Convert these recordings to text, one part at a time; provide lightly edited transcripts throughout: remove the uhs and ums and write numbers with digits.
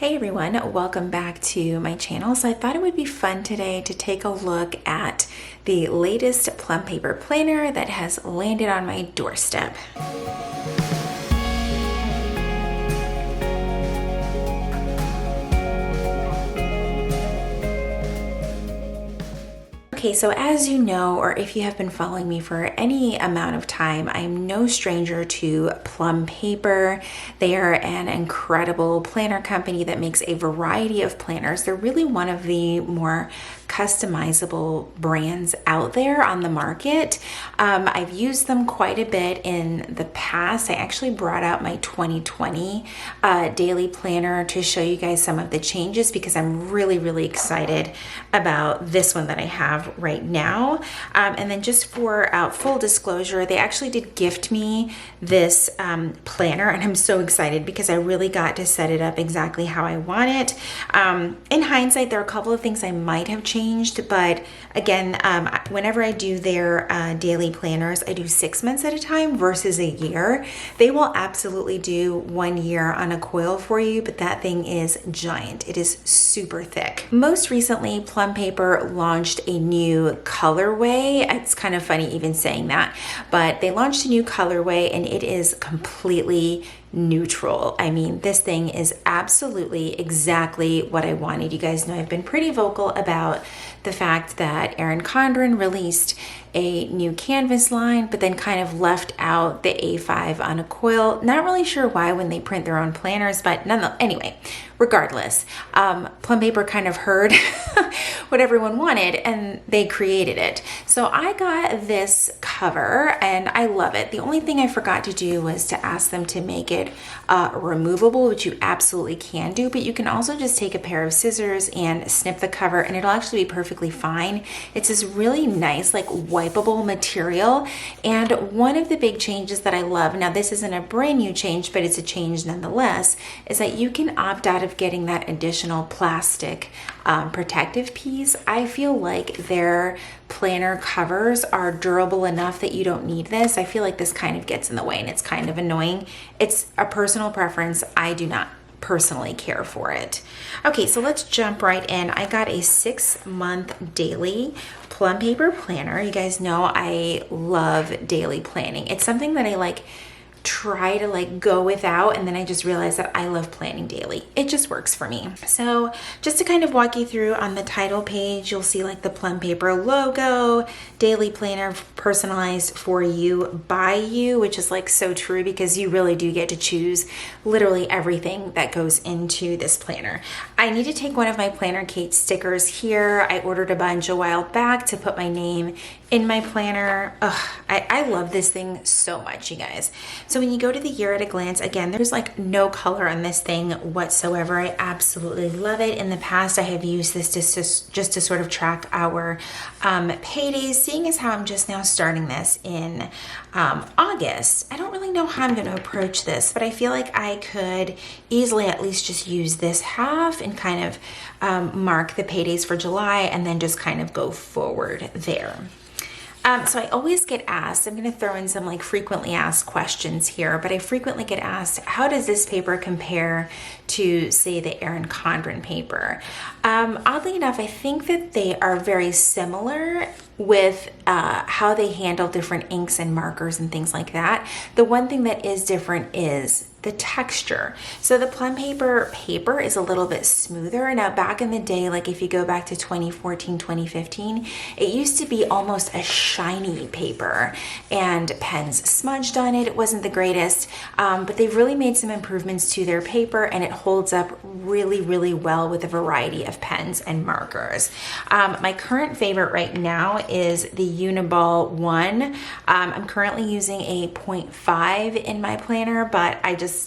Hey everyone, welcome back to my channel. So I thought it would be fun today to take a look at the latest plum paper planner that has landed on my doorstep. Okay, so as you know, or if you have been following me for any amount of time, I am no stranger to Plum Paper. They are an incredible planner company that makes a variety of planners. They're really one of the more customizable brands out there on the market. I've used them quite a bit in the past. I actually brought out my 2020 daily planner to show you guys some of the changes because I'm really excited about this one that I have right now. And then just for full disclosure, they actually did gift me this planner, and I'm so excited because I really got to set it up exactly how I want it. In hindsight, there are a couple of things I might have changed, but again, whenever I do their daily planners, I do 6 months at a time versus a year. They will absolutely do 1 year on a coil for you, but that thing is giant. It is super thick. Most recently, Plum Paper launched a new colorway. It's kind of funny even saying that, but they launched a new colorway and it is completely neutral. I mean, this thing is absolutely exactly what I wanted. You guys know I've been pretty vocal about the fact that Erin Condren released a new canvas line, but then kind of left out the A5 on a coil. Not really sure why when they print their own planners, but anyway, regardless, Plum Paper kind of heard what everyone wanted and they created it. So I got this cover and I love it. The only thing I forgot to do was to ask them to make it removable, which you absolutely can do, but you can also just take a pair of scissors and snip the cover and it'll actually be perfectly fine. It's this really nice, like wipeable material. And one of the big changes that I love, now this isn't a brand new change, but it's a change nonetheless, is that you can opt out of getting that additional plastic protective piece. I feel like their planner covers are durable enough that you don't need this. I feel like this kind of gets in the way and it's kind of annoying. It's a personal preference. I do not personally care for it. Okay, so let's jump right in. I got a 6-month daily Plum Paper planner. You guys know I love daily planning. It's something that I try to go without, and then I just realized that I love planning daily. It just works for me. So just to kind of walk you through, on the title page you'll see the Plum Paper logo, daily planner personalized for you by you, which is so true because you really do get to choose literally everything that goes into this planner. I need to take one of my Planner Kate stickers here. I ordered a bunch a while back to put my name in my planner. I love this thing so much, you guys. So when you go to the year at a glance, again, there's no color on this thing whatsoever. I absolutely love it. In the past, I have used this just to sort of track our paydays. Seeing as how I'm just now starting this in August, I don't really know how I'm going to approach this, but I feel like I could easily at least just use this half and kind of mark the paydays for July and then just kind of go forward there. So I always get asked, I'm going to throw in some frequently asked questions here, but I frequently get asked, how does this paper compare to, say, the Erin Condren paper? Oddly enough, I think that they are very similar with how they handle different inks and markers and things like that. The one thing that is different is the texture. So the Plum paper is a little bit smoother. Now back in the day, if you go back to 2014, 2015, it used to be almost a shiny paper and pens smudged on it. It wasn't the greatest, but they've really made some improvements to their paper and it holds up really well with a variety of pens and markers. My current favorite right now is the Uniball 1. I'm currently using a 0.5 in my planner, but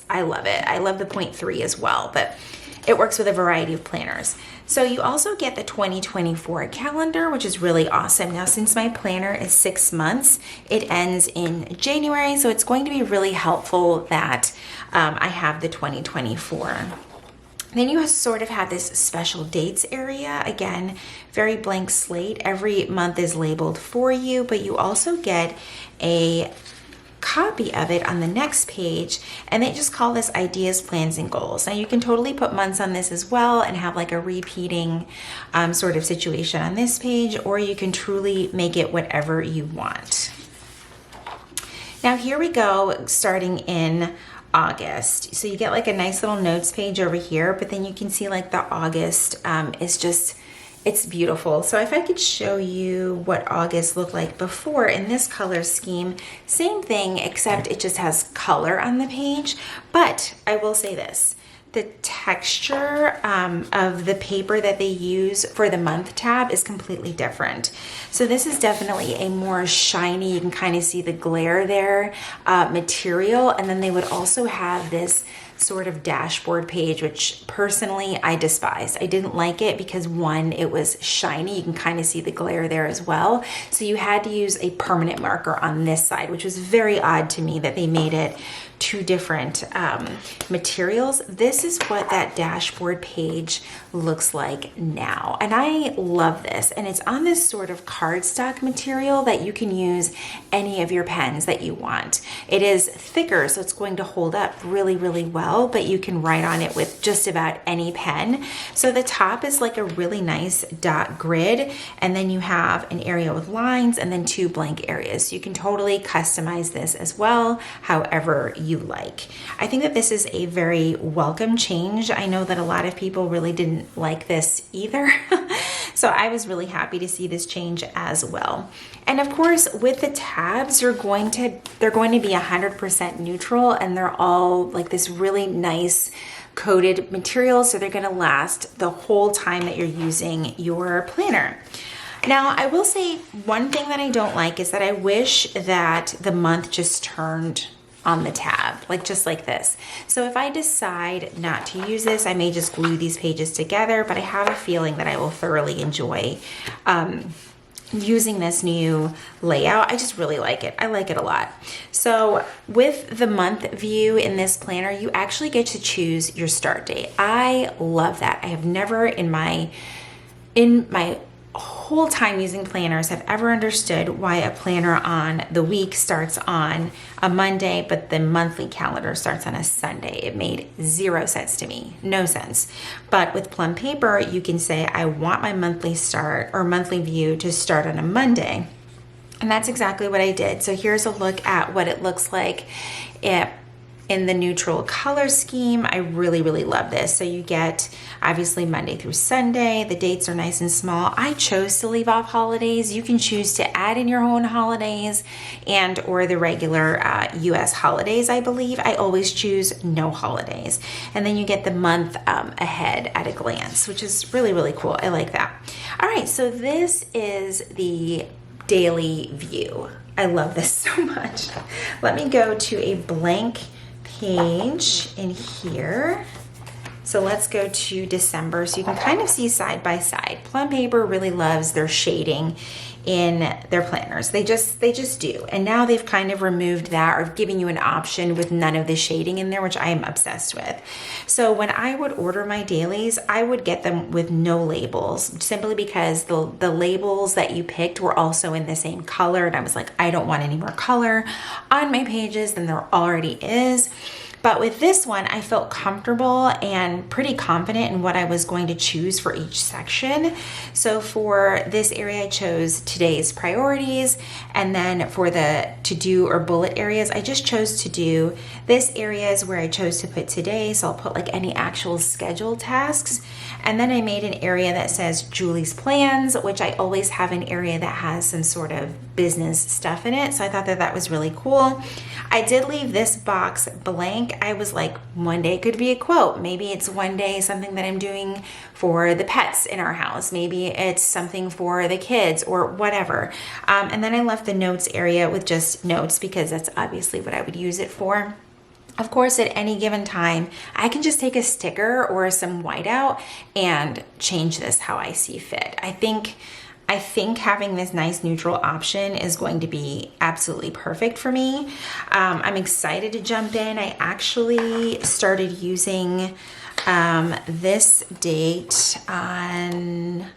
I love it. I love the 0.3 as well, but it works with a variety of planners. So you also get the 2024 calendar, which is really awesome. Now, since my planner is 6 months, it ends in January, so it's going to be really helpful that I have the 2024. Then you sort of have this special dates area. Again, very blank slate. Every month is labeled for you, but you also get a copy of it on the next page, and they just call this ideas, plans, and goals. Now you can totally put months on this as well and have like a repeating sort of situation on this page, or you can truly make it whatever you want. Now here we go, starting in August. So you get like a nice little notes page over here, but then you can see like the August is just, it's beautiful. So if I could show you what August looked like before in this color scheme, same thing, except it just has color on the page. But I will say this, the texture of the paper that they use for the month tab is completely different. So this is definitely a more shiny, you can kind of see the glare there, material. And then they would also have this sort of dashboard page, which personally I despised. I didn't like it because one, it was shiny. You can kind of see the glare there as well. So you had to use a permanent marker on this side, which was very odd to me that they made it two different materials. This is what that dashboard page looks like now. And I love this. And it's on this sort of cardstock material that you can use any of your pens that you want. It is thicker, so it's going to hold up really, really well, but you can write on it with just about any pen. So the top is like a really nice dot grid, and then you have an area with lines and then two blank areas. So you can totally customize this as well, however you like. I think that this is a very welcome change. I know that a lot of people really didn't like this either. So I was really happy to see this change as well. And of course, with the tabs, they're going to be 100% neutral, and they're all like this really nice coated material. So they're going to last the whole time that you're using your planner. Now, I will say one thing that I don't like is that I wish that the month just turned on the tab, like just like this. So if I decide not to use this, I may just glue these pages together, but I have a feeling that I will thoroughly enjoy using this new layout. I just really like it. I like it a lot. So with the month view in this planner, you actually get to choose your start date. I love that. I have never in my whole time using planners have ever understood why a planner on the week starts on a Monday, but the monthly calendar starts on a Sunday. It made zero sense to me, no sense. But with Plum paper, you can say, I want my monthly start or monthly view to start on a Monday. And that's exactly what I did. So here's a look at what it looks like in the neutral color scheme. I really, really love this. So you get obviously Monday through Sunday. The dates are nice and small. I chose to leave off holidays. You can choose to add in your own holidays and or the regular US holidays, I believe. I always choose no holidays. And then you get the month ahead at a glance, which is really, really cool. I like that. All right, so this is the daily view. I love this so much. Let me go to a blank page in here. So let's go to December so you can kind of see side by side. Plum paper really loves their shading in their planners. They just do. And now they've kind of removed that or giving you an option with none of the shading in there, which I am obsessed with. So when I would order my dailies, I would get them with no labels, simply because the labels that you picked were also in the same color. And I was like, I don't want any more color on my pages than there already is. But with this one, I felt comfortable and pretty confident in what I was going to choose for each section. So for this area, I chose today's priorities. And then for the to-do or bullet areas, I just chose to do. This area is where I chose to put today. So I'll put like any actual scheduled tasks. And then I made an area that says Julie's plans, which I always have an area that has some sort of business stuff in it. So I thought that that was really cool. I did leave this box blank. I was like, one day it could be a quote. Maybe it's one day something that I'm doing for the pets in our house. Maybe it's something for the kids or whatever. And then I left the notes area with just notes because that's obviously what I would use it for. Of course, at any given time, I can just take a sticker or some whiteout and change this how I see fit. I think having this nice neutral option is going to be absolutely perfect for me. I'm excited to jump in. I actually started using this date on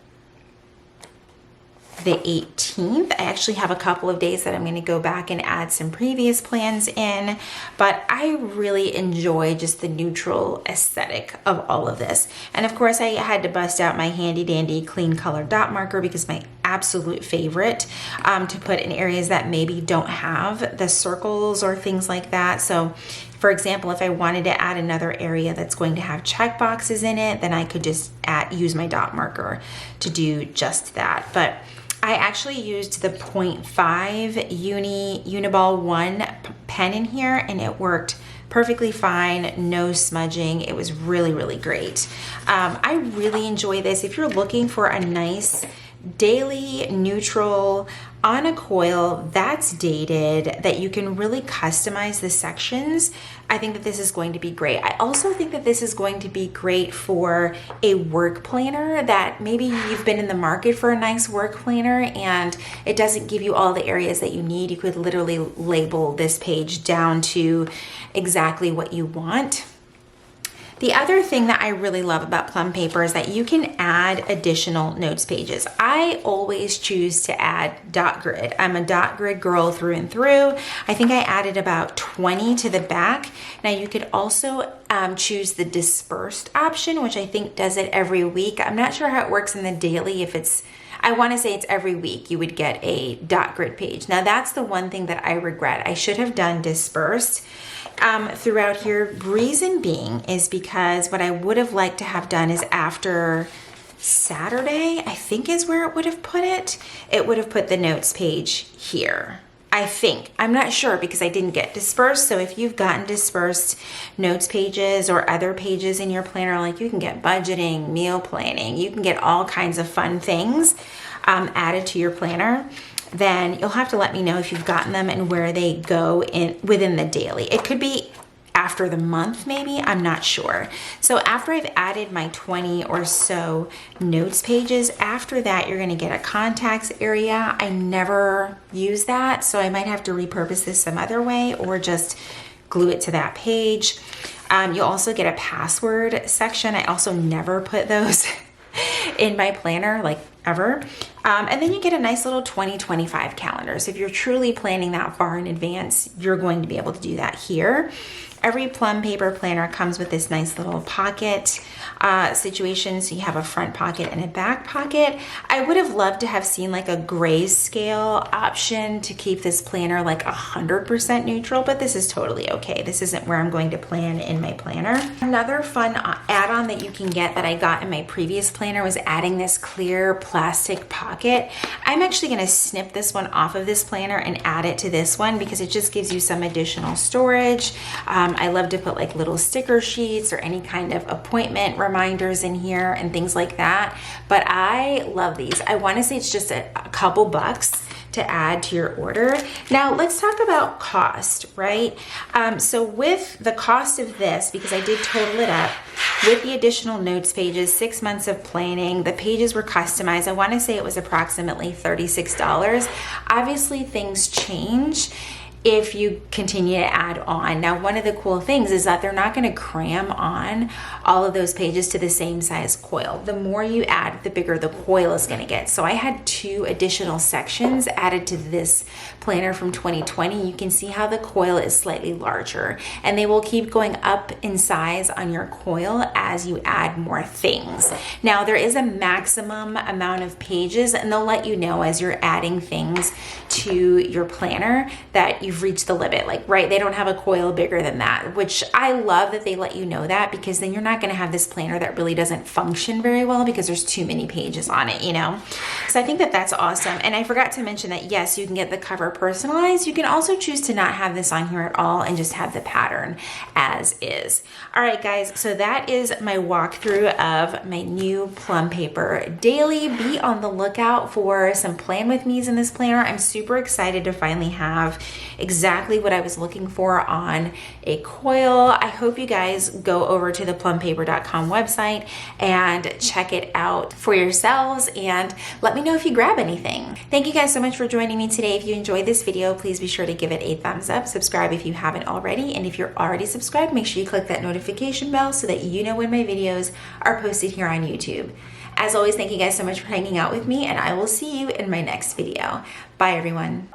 the 18th. I actually have a couple of days that I'm going to go back and add some previous plans in, but I really enjoy just the neutral aesthetic of all of this. And of course I had to bust out my handy dandy clean color dot marker because my absolute favorite to put in areas that maybe don't have the circles or things like that. So for example, if I wanted to add another area that's going to have check boxes in it, then I could just use my dot marker to do just that. But I actually used the 0.5 Uniball 1 pen in here, and it worked perfectly fine, no smudging. It was really, really great. I really enjoy this. If you're looking for a nice daily neutral on a coil that's dated, that you can really customize the sections, I think that this is going to be great. I also think that this is going to be great for a work planner that maybe you've been in the market for a nice work planner and it doesn't give you all the areas that you need. You could literally label this page down to exactly what you want. The other thing that I really love about plum paper is that you can add additional notes pages. I always choose to add dot grid. I'm a dot grid girl through and through. I think I added about 20 to the back. Now you could also choose the dispersed option, which I think does it every week. I'm not sure how it works in the daily. If it's, I want to say it's every week you would get a dot grid page. Now that's the one thing that I regret. I should have done dispersed throughout here. Reason being is because what I would have liked to have done is after Saturday, I think is where it would have put it. It would have put the notes page here. I think. I'm not sure because I didn't get dispersed. So if you've gotten dispersed notes pages or other pages in your planner, like you can get budgeting, meal planning, you can get all kinds of fun things added to your planner, then you'll have to let me know if you've gotten them and where they go in within the daily. It could be after the month, maybe, I'm not sure. So after I've added my 20 or so notes pages, after that, you're gonna get a contacts area. I never use that, so I might have to repurpose this some other way or just glue it to that page. You'll also get a password section. I also never put those in my planner, like ever. And then you get a nice little 2025 calendar. So if you're truly planning that far in advance, you're going to be able to do that here. Every plum paper planner comes with this nice little pocket situation. So you have a front pocket and a back pocket. I would have loved to have seen like a grayscale option to keep this planner like 100% neutral, but this is totally okay. This isn't where I'm going to plan in my planner. Another fun add-on that you can get that I got in my previous planner was adding this clear plastic pocket. I'm actually going to snip this one off of this planner and add it to this one because it just gives you some additional storage. I love to put like little sticker sheets or any kind of appointment reminders in here and things like that. But I love these. I want to say it's just a couple bucks to add to your order. Now let's talk about cost, right? So with the cost of this, because I did total it up, with the additional notes pages, 6 months of planning, the pages were customized. I want to say it was approximately $36. Obviously things change if you continue to add on. Now, one of the cool things is that they're not going to cram on all of those pages to the same size coil. The more you add, the bigger the coil is going to get. So I had 2 additional sections added to this planner from 2020. You can see how the coil is slightly larger, and they will keep going up in size on your coil as you add more things. Now, there is a maximum amount of pages, and they'll let you know as you're adding things to your planner that you've reached the limit. Like, right, they don't have a coil bigger than that, which I love that they let you know that, because then you're not going to have this planner that really doesn't function very well because there's too many pages on it, you know? So I think that that's awesome. And I forgot to mention that, yes, you can get the cover personalized. You can also choose to not have this on here at all and just have the pattern as is. All right, guys, so that is my walkthrough of my new plum paper daily. Be on the lookout for some plan with me's in this planner. I'm super excited to finally have exactly what I was looking for on a coil. I hope you guys go over to the plumpaper.com website and check it out for yourselves and let me know if you grab anything. Thank you guys so much for joining me today. If you enjoyed this video, please be sure to give it a thumbs up, subscribe if you haven't already, and if you're already subscribed, make sure you click that notification bell so that you know when my videos are posted here on YouTube. As always, thank you guys so much for hanging out with me, and I will see you in my next video. Bye, everyone.